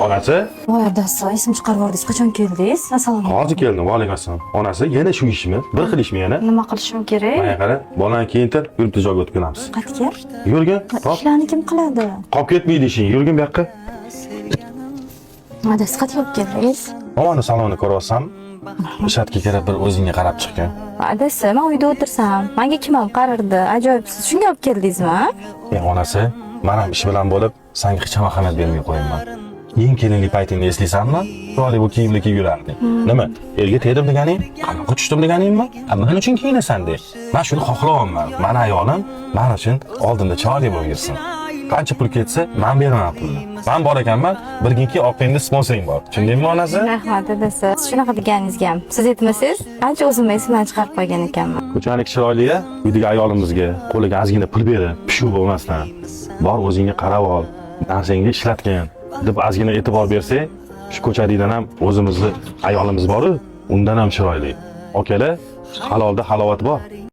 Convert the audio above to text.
Onasi? Voy adasi, esim chiqarib yubordingiz. Qachon keldingiz? Assalomu alaykum. Hozir keldim. Va alaykum assalom. Onasi yana shu ishmi? Bir xil ishmi yana? Nima qilishim kerak? Mana qara, bolani kiyintir, yurib joyga o'tib kelamiz. Qayerga? Yurgin. Hop. Ishlarni kim qiladi? Qolib ketmaydi ishing. Yurgin bu yoqqa. Adasi, qayerga olib keldingiz? Mana salonni ko'ryapsam, ishatga kerak bir o'zingga qarab chiqqan. Adasi, men uyda o'tirsam, menga kim ham qarardi? Ajoyibsiz. Shunga olib keldingizmi? Onasi, men ham ish bilan bo'lib, senga hech ham ahamiyat bermay qo'yaman. Eng kelinlik paytingda eslaysanmi? To'g'ri bu kiyimli kiyib yurarding. Nima? Erga tegdim deganing? Qamoqqa tushdim deganingmi? Men uchun kiyinasan de. Men shuni xohlayapman. Meni ayolim men uchun oldinda chiroyli bo'lib yursin. Qancha pul ketsa, men beraman pulni. Men bor ekanman, birginki oqingda sponsoring bor. Tushundingmi onasi? Rahmat adasi. Siz shunaqa deganingizga ham siz aytmasangiz, qancha o'zimni esimdan chiqarib qo'ygan ekanman. Ko'chalik chiroyli-ya, uydagi ayolimizga qo'liga ozgina pul berib, pishuv bo'lmasdan, bor o'zingga qarab ol, narsangga ishlatgin deb ozgina e'tibor bersang, shu ko'chalikdan ham o'zimizni ayolimiz bor-ku, undan ham chiroyli. Okalar, halolda halovat bor.